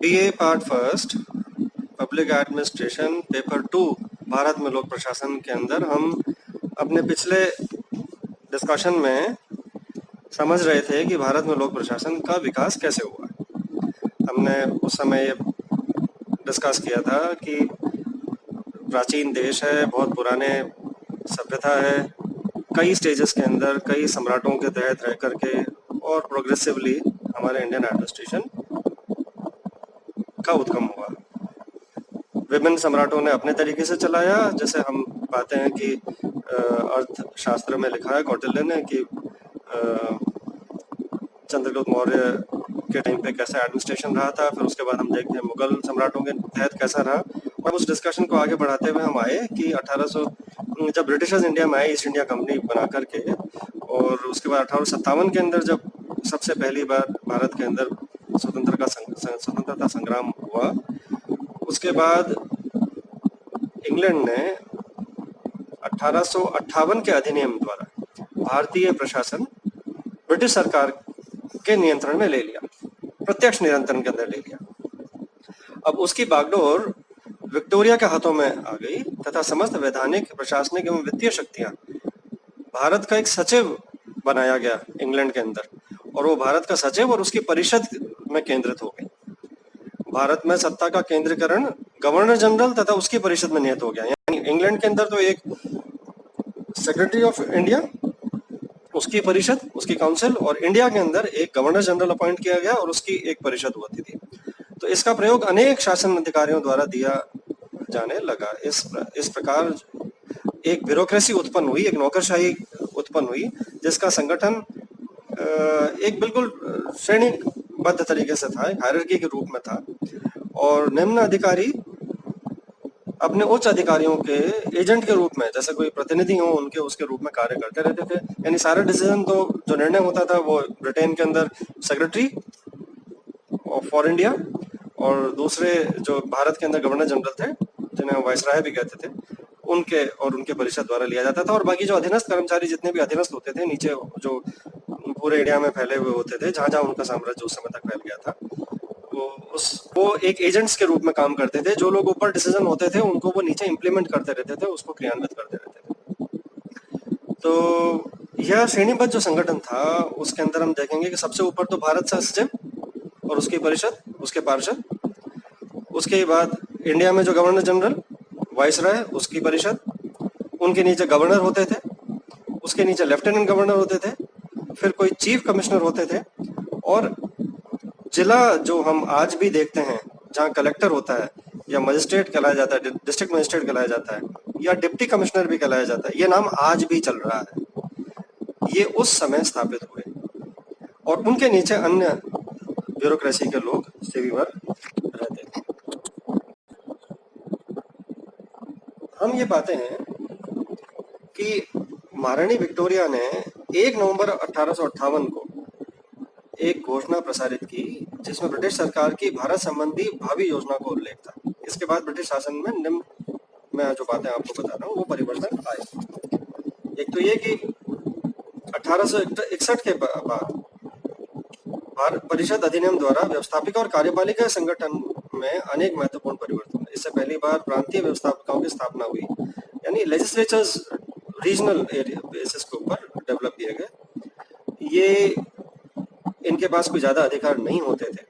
BA part first public administration paper 2 Bharat में लोक प्रशासन के अंदर हम अपने पिछले डिस्कशन में समझ रहे थे कि भारत में लोक प्रशासन का विकास कैसे हुआ। हमने उस समय ये डिस्कस किया था कि प्राचीन देश है, बहुत पुराने सभ्यता है, कई स्टेजेस के अंदर कई सम्राटों के तहत रह करके और प्रोग्रेसिवली हमारे इंडियन एडमिनिस्ट्रेशन का उद्गम हुआ। विभिन्न सम्राटों ने अपने तरीके से चलाया। जैसे हम पाते हैं कि अर्थशास्त्र में लिखा है कौटिल्य ने कि चंद्रगुप्त मौर्य के टाइम पे कैसा एडमिनिस्ट्रेशन रहा था, फिर उसके बाद हम देखते हैं मुगल सम्राटों के तहत कैसा रहा। और उस डिस्कशन को आगे बढ़ाते हुए हम आए कि 1800 जब ब्रिटिशर्स इंडिया में आए ईस्ट इंडिया कंपनी बना करके, और उसके बाद 1857 के अंदर जब सबसे पहली बार भारत के अंदर स्वतंत्रता संग्राम हुआ, उसके बाद इंग्लैंड ने 1858 के अधिनियम द्वारा भारतीय प्रशासन ब्रिटिश सरकार के नियंत्रण में ले लिया, प्रत्यक्ष नियंत्रण के अंदर ले लिया। अब उसकी बागडोर विक्टोरिया के हाथों में आ गई तथा समस्त वैधानिक, प्रशासनिक एवं वित्तीय शक्तियां भारत का एक सचिव बनाया गया इंग्लैंड के अंदर, और वो भारत का सचिव और उसकी परिषद में केंद्रित हो गई। भारत में सत्ता का केंद्रीकरण गवर्नर जनरल तथा उसकी परिषद में नियत हो गया। यानी इंग्लैंड के अंदर तो एक सेक्रेटरी ऑफ इंडिया, उसकी परिषद, उसकी काउंसिल, और इंडिया के अंदर एक गवर्नर जनरल अपॉइंट किया गया और उसकी एक परिषद होती थी। तो इसका प्रयोग अनेक शासन अधिकारियों द्वारा दिया जाने लगा। इस प्रकार एक ब्यूरोक्रेसी उत्पन्न हुई, एक नौकरशाही उत्पन्न हुई, जिसका संगठन एक बिल्कुल श्रेणीबद्ध तरीके से था, एक हायरार्की के रूप में था, और निम्न अधिकारी अपने उच्च अधिकारियों के एजेंट के रूप में, जैसे कोई प्रतिनिधि हो उनके, उसके रूप में कार्य करते रहते थे। यानी सारा डिसीजन तो जो निर्णय होता था वो ब्रिटेन के अंदर सेक्रेटरी फॉर इंडिया और दूसरे जो भारत के अंदर गवर्नर जनरल थे, जिन्हें वायसराय भी कहते थे, उनके और उनके परिषद द्वारा लिया जाता था। और बाकी जो अधीनस्थ कर्मचारी जितने भी अधीनस्थ होते थे नीचे, जो पूरे इंडिया में फैले हुए होते थे, जहां जहां उनका साम्राज्य उस समय तक फैल गया था, वो एक एजेंट्स के रूप में काम करते थे। जो लोग ऊपर डिसीजन होते थे उनको वो नीचे इम्प्लीमेंट करते रहते थे, उसको क्रियान्वित करते रहते थे। तो यह श्रेणीबद्ध जो संगठन था, उसके अंदर हम देखेंगे कि सबसे ऊपर तो भारत का सचिव और उसकी परिषद, उसके पार्षद, उसके बाद इंडिया में जो गवर्नर जनरल, वाइसराय, उसकी परिषद, उनके नीचे गवर्नर होते थे, उसके नीचे लेफ्टिनेंट गवर्नर होते थे, फिर कोई चीफ कमिश्नर होते थे, और जिला जो हम आज भी देखते हैं जहाँ कलेक्टर होता है या मजिस्ट्रेट कहलाया जाता है, डिस्ट्रिक्ट मजिस्ट्रेट कहलाया जाता है, या डिप्टी कमिश्नर भी कहलाया जाता है, ये नाम आज भी चल रहा है। ये उस समय स्थापित हुए और उनके नीचे अन्य ब्यूरोक्रेसी के लोग सेवीवर रहते थे। हम ये पाते हैं कि महारानी विक्टोरिया ने 1 नवंबर 1858 को एक घोषणा प्रसारित की, जिसमें ब्रिटिश सरकार की भारत संबंधी भावी योजना को उल्लेख था। इसके बाद ब्रिटिश शासन में निम्न, मैं जो बातें आपको बता रहा हूँ, वो परिवर्तन आए। एक तो ये कि 1861 के बाद भारत परिषद अधिनियम द्वारा व्यवस्थापिका और कार्यपालिका संगठन में अनेक महत्वपूर्ण परिवर्तन हुए। इससे पहली बार प्रांतीय व्यवस्थापिकाओं की स्थापना हुई, यानी लेजिस्लेचर्स रीजनल बेसिस के ऊपर डेवलप किए गए। ये इनके पास कोई ज्यादा अधिकार नहीं होते थे,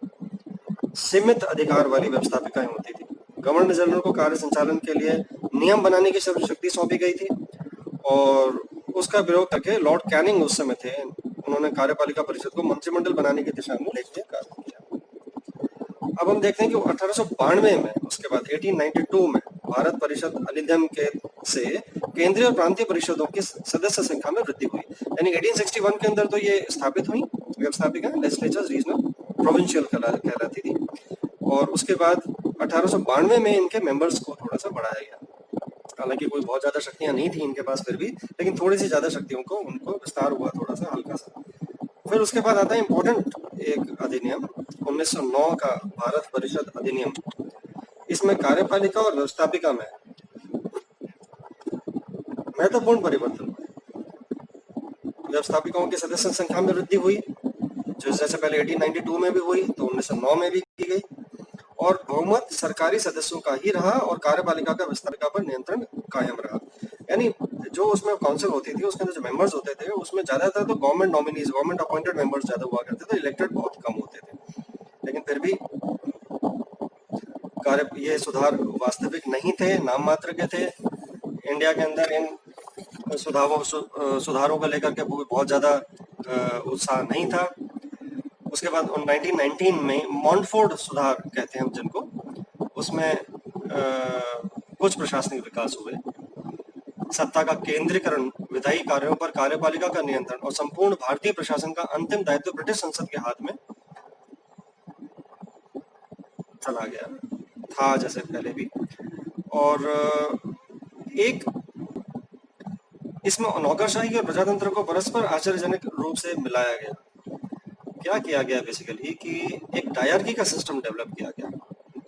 सीमित अधिकार वाली व्यवस्थापिकाएं होती थी। गवर्नर जनरल को कार्य संचालन के लिए नियम बनाने की शक्ति सौंपी गई थी, और उसका विरोध करके लॉर्ड कैनिंग उस समय थे, उन्होंने कार्यपालिका परिषद को मंत्रिमंडल बनाने की दिशा में लेके कार्य किया। अब हम देखते हैं कि 1892 में, उसके बाद 1892 में भारत परिषद अधिनियम के से केंद्रीय और प्रांतीय परिषदों की सदस्य संख्या में वृद्धि हुई। यानी 1861 के अंदर तो ये स्थापित हुई व्यवस्थापिका, लेजिस्लेचर्स रीजनल प्रोविंशियल कहलाती थी, और उसके बाद 1892 में इनके मेंबर्स को थोड़ा सा बढ़ाया गया। हालांकि कोई बहुत ज्यादा शक्तियां नहीं थी इनके पास फिर भी, लेकिन थोड़ी सी ज्यादा शक्तियों को उनको विस्तार हुआ थोड़ा सा, हल्का सा। फिर उसके बाद आता है इम्पोर्टेंट एक अधिनियम 1909 का भारत परिषद अधिनियम। इसमें कार्यपालिका और व्यवस्थापिका में महत्वपूर्ण परिवर्तन हुए। व्यवस्थापिकाओं की सदस्य संख्या में वृद्धि हुई, जो जैसे पहले 1892 में भी हुई तो 1909 में भी की गई, और बहुमत सरकारी सदस्यों का ही रहा और कार्यपालिका का विस्तारिका पर नियंत्रण कायम रहा। यानी जो उसमें काउंसिल होती थी उसके अंदर जो मेंबर्स होते थे उसमें ज्यादातर तो government nominees, government appointed members ज्यादा हुआ करते थे, इलेक्टेड बहुत कम होते थे। लेकिन फिर भी कार्य ये सुधार वास्तविक नहीं थे, नाम मात्र के थे। इंडिया के अंदर इन सुधारों को लेकर के बहुत ज़्यादा उत्साह नहीं था। उसके बाद 1919 में मॉन्टफोर्ड सुधार कहते हैं हम जिनको, उसमें कुछ प्रशासनिक विकास हुए, सत्ता का केंद्रीकरण, विधायी कार्यों पर कार्यपालिका का नियंत्रण और संपूर्ण भारतीय प्रशासन का अंतिम दायित्व ब्रिटिश संसद के हाथ में चला गया था जैसे पहले भी। और एक इसमें नौकरशाही और प्रजातंत्र को परस्पर आश्चर्यजनक रूप से मिलाया गया। क्या किया गया बेसिकली कि एक डायरकी का सिस्टम डेवलप किया गया,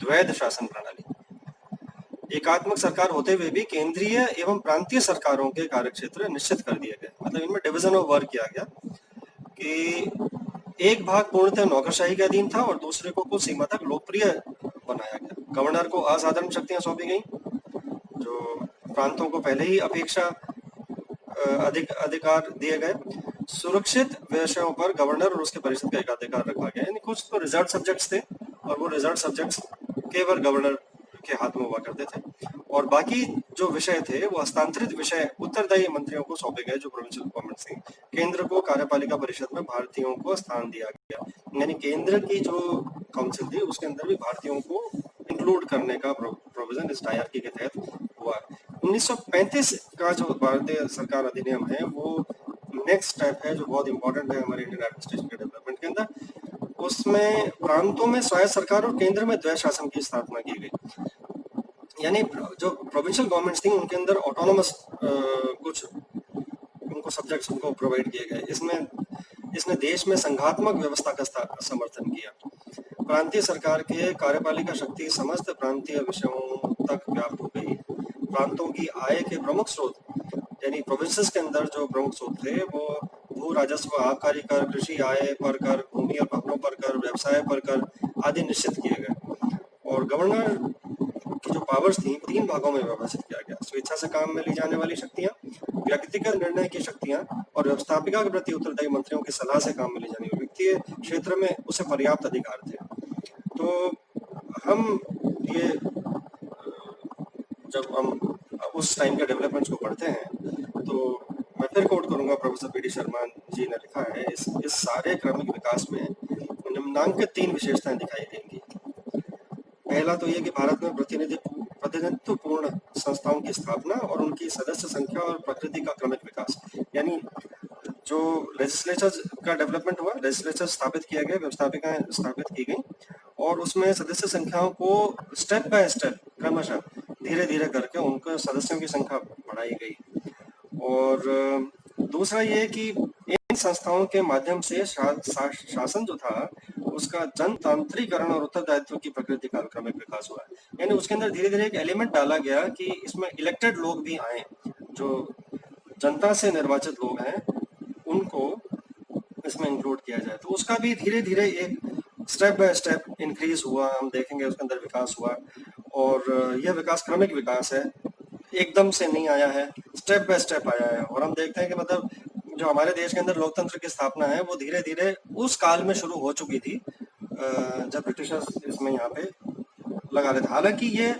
द्वैध शासन प्रणाली। एकात्मक सरकार होते हुए भी केंद्रीय एवं प्रांतीय सरकारों के कार्यक्षेत्र निश्चित कर दिए गए। मतलब इनमें डिवीजन ऑफ वर्क किया गया कि एक भाग पूर्णतः नौकरशाही के अधीन था और दूसरे को कुछ सीमा तक लोकप्रिय बनाया गया। गवर्नर को असाधारण शक्तियां सौंपी गई, जो प्रांतों को पहले ही अपेक्षा अधिकार दिए गए। सुरक्षित विषयों पर गवर्नर और उसके परिषद का एकाधिकार रखा गया। यानी कुछ तो रिजर्व सब्जेक्ट्स थे और वो रिजर्व सब्जेक्ट्स केवल गवर्नर के हाथ में हुआ करते थे, और बाकी जो विषय थे वो हस्तांतरित विषय उत्तरदायी मंत्रियों को सौंपे गए, जो प्रोविंशियल गवर्नमेंट थी। केंद्र को कार्यपालिका परिषद में भारतीयों को स्थान दिया गया। यानी केंद्र की जो काउंसिल थी उसके अंदर भी भारतीयों को इंक्लूड करने का प्रोविजन इस डायरकी के तहत हुआ। 1935 का जो भारतीय सरकार अधिनियम है वो नेक्स्ट स्टेप है जो बहुत इंपॉर्टेंट है हमारे इंडियन एडमिनिस्ट्रेशन के डेवलपमेंट के अंदर। उसमें प्रांतों में स्वायत्त सरकार और केंद्र में द्वैध शासन की स्थापना की गई। यानी जो प्रोविंशियल गवर्नमेंट्स थी उनके अंदर ऑटोनोमस कुछ उनको सब्जेक्ट्स उनको प्रोवाइड किए गए। इसने देश में संघात्मक व्यवस्था का समर्थन किया। प्रांतीय सरकार के कार्यपालिका शक्ति समस्त प्रांतीय विषयों तक व्याप्त हो गई। प्रांतों की आय के प्रमुख स्रोत, यानी प्रोविंसेस के अंदर जो प्रमुख स्रोत थे वो भू राजस्व, आबकारी कर, कृषि आय पर कर, भूमि और भवनों पर कर, व्यवसाय पर कर आदि निश्चित किए गए। और गवर्नर की जो पावर्स थी 3 भागों में विभाजित किया गया। स्वेच्छा से काम में ली जाने वाली शक्तियां, व्यक्तिगत निर्णय की शक्तियां और व्यवस्थापिका के प्रति उत्तरदायी मंत्रियों की सलाह से काम में ली जाने वाली। वित्तीय क्षेत्र में उसे पर्याप्त अधिकार थे। तो हम ये जब हम उस टाइम के डेवलपमेंट्स को पढ़ते हैं तो मैं फिर कोट करूंगा, professor P D Sharma ji ने लिखा है, इस सारे क्रमिक विकास में निम्नांकित 3 विशेषताएं दिखाई देंगी। पहला तो ये कि भारत में प्रतिनिधित्वपूर्ण संस्थाओं की स्थापना और उनकी सदस्य संख्या और प्रकृति का क्रमिक विकास। यानी जो लेजिस्लेचर का डेवलपमेंट हुआ, लेजिस्लेचर स्थापित किया गया, व्यवस्थापिकाएं स्थापित की गई और उसमें सदस्य संख्याओं को स्टेप बाय स्टेप क्रमशः धीरे धीरे करके उनको सदस्यों की संख्या बढ़ाई गई। और दूसरा ये कि इन संस्थाओं के माध्यम से शासन जो था उसका जनतांत्रिकरण और उत्तरदायित्व की प्रकृति का क्रमिक विकास हुआ। यानी उसके अंदर धीरे धीरे एक एलिमेंट डाला गया कि इसमें इलेक्टेड लोग भी आए, जो जनता से निर्वाचित लोग हैं उनको इसमें इंक्लूड किया जाए। तो उसका भी धीरे धीरे एक स्टेप बाय स्टेप इंक्रीज हुआ, हम देखेंगे उसके अंदर विकास हुआ। और यह विकास क्रमिक विकास है, एकदम से नहीं आया है, स्टेप बाय स्टेप आया है। और हम देखते हैं कि मतलब जो हमारे देश के अंदर लोकतंत्र की स्थापना है वो धीरे धीरे उस काल में शुरू हो चुकी थी जब ब्रिटिशर्स इसमें यहाँ पे लगा रहे थे। हालांकि ये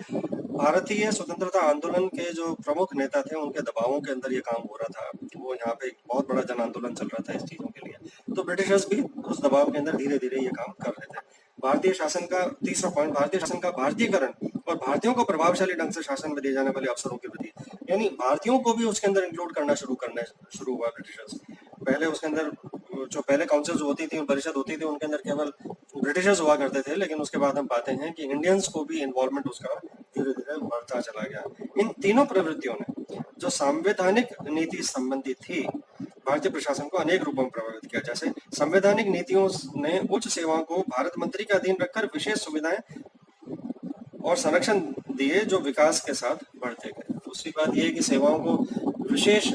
भारतीय स्वतंत्रता आंदोलन के जो प्रमुख नेता थे उनके दबावों के अंदर ये काम हो रहा था। वो यहाँ पे एक बहुत बड़ा जन आंदोलन चल रहा था इस चीजों के लिए, तो ब्रिटिशर्स भी उस दबाव के अंदर धीरे धीरे ये काम कर रहे थे। भारतीय शासन का तीसरा पॉइंट, भारतीय शासन का भारतीयकरण और भारतीयों को प्रभावशाली ढंग से शासन में दिए जाने वाले अवसरों के प्रति, यानी भारतीयों को भी उसके अंदर इंक्लूड करना शुरू हुआ ब्रिटिशर्स। पहले उसके अंदर जो पहले काउंसिल्स होती थी, परिषद होती थी, उनके अंदर केवल ब्रिटिशर्स हुआ करते थे, लेकिन उसके बाद हम पाते हैं कि इंडियंस को भी इन्वॉल्वमेंट उसका धीरे धीरे बढ़ता चला गया। इन तीनों प्रवृत्तियों ने जो संवैधानिक नीति संबंधी थी भारतीय प्रशासन को अनेक रूपों में प्रभावित किया। जैसे संवैधानिक नीतियों ने उच्च सेवाओं को भारत मंत्री के अधीन रखकर विशेष सुविधाएं और संरक्षण दिए जो विकास के साथ बढ़ते गए। दूसरी बात यह कि सेवाओं को विशेष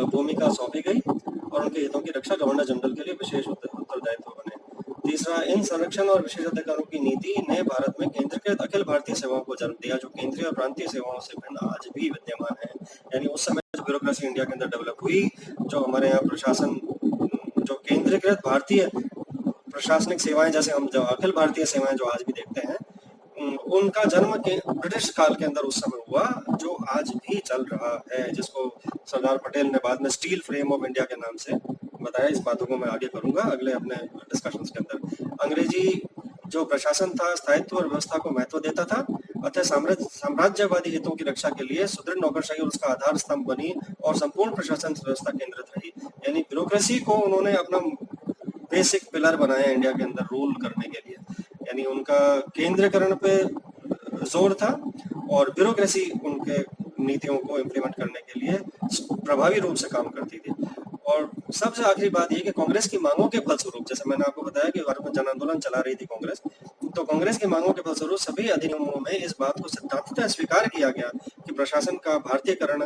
भूमिका सौंपी गई और उनके हितों की रक्षा गवर्नर जनरल के लिए विशेष उत्तरदायित्व बने। तीसरा, इन संरक्षण और विशेषाधिकारों की नीति ने भारत में केंद्रीकृत अखिल भारतीय सेवाओं को जन्म दिया, जो केंद्रीय और प्रांतीय सेवाओं से भिन्न आज भी विद्यमान है। यानी उस समय जो ब्यूरोक्रेसी इंडिया के अंदर डेवलप हुई, जो हमारे यहाँ प्रशासन, जो केंद्रीकृत भारतीय प्रशासनिक सेवाएं, जैसे हम जो अखिल भारतीय सेवाएं जो आज भी देखते हैं, उनका जन्म के ब्रिटिश काल के अंदर उस समय हुआ, जो आज भी चल रहा है, जिसको सरदार पटेल ने बाद में स्टील फ्रेम ऑफ इंडिया के नाम से बताया। इस बातों को मैं आगे करूंगा अगले अपने डिस्कशंस के अंदर। अंग्रेजी जो प्रशासन था, स्थायित्व और व्यवस्था को महत्व देता था, अतः साम्राज्यवादी हितों की रक्षा के लिए सुदृढ़ नौकरशाही और उसका आधार स्तंभ बनी और संपूर्ण प्रशासन व्यवस्था केंद्रित रही। यानी ब्यूरोक्रेसी को उन्होंने अपना बेसिक पिलर बनाया इंडिया के अंदर रूल करने के लिए। यानी उनका केंद्रीकरण पे जोर था और ब्यूरोक्रेसी उनके नीतियों को इम्प्लीमेंट करने के लिए प्रभावी रूप से काम करती थी। और सबसे आखिरी बात यह कि कांग्रेस की मांगों के फलस्वरूप, जैसे मैंने आपको बताया कि भारत में जन आंदोलन चला रही थी कांग्रेस, तो कांग्रेस की मांगों के फलस्वरूप सभी अधिनियमों में इस बात को सिद्धांततः स्वीकार किया गया कि प्रशासन का भारतीयकरण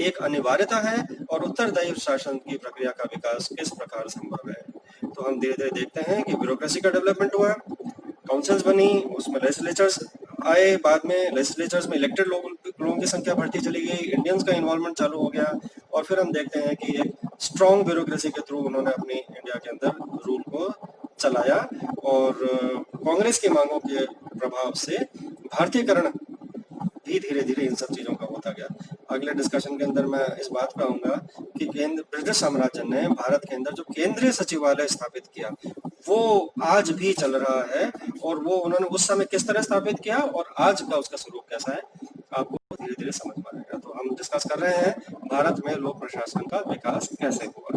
एक अनिवार्यता है और उत्तरदायी शासन की प्रक्रिया का विकास किस प्रकार संभव है। तो हम धीरे धीरे देखते हैं कि ब्यूरोक्रेसी का डेवलपमेंट हुआ, काउंसिल्स बनी, उसमें लेजिस्लेचर्स आए, बाद में लेजिस्लेचर्स में इलेक्टेड लोगों की संख्या बढ़ती चली गई, इंडियंस का इन्वॉल्वमेंट चालू हो गया, और फिर हम देखते हैं कि एक स्ट्रॉन्ग ब्यूरोक्रेसी के थ्रू उन्होंने अपनी इंडिया के अंदर रूल को चलाया। और कांग्रेस की मांगों के प्रभाव से भारतीयकरण भी धीरे धीरे इन सब चीजों का होता गया। अगले डिस्कशन के अंदर मैं इस बात पे आऊंगा कि ब्रिटिश साम्राज्य ने भारत के अंदर जो केंद्रीय सचिवालय स्थापित किया, वो आज भी चल रहा है, और वो उन्होंने उस समय किस तरह स्थापित किया और आज का उसका स्वरूप कैसा है, आपको धीरे धीरे समझ में आएगा। तो हम डिस्कस कर रहे हैं भारत में लोक प्रशासन का विकास कैसे हुआ।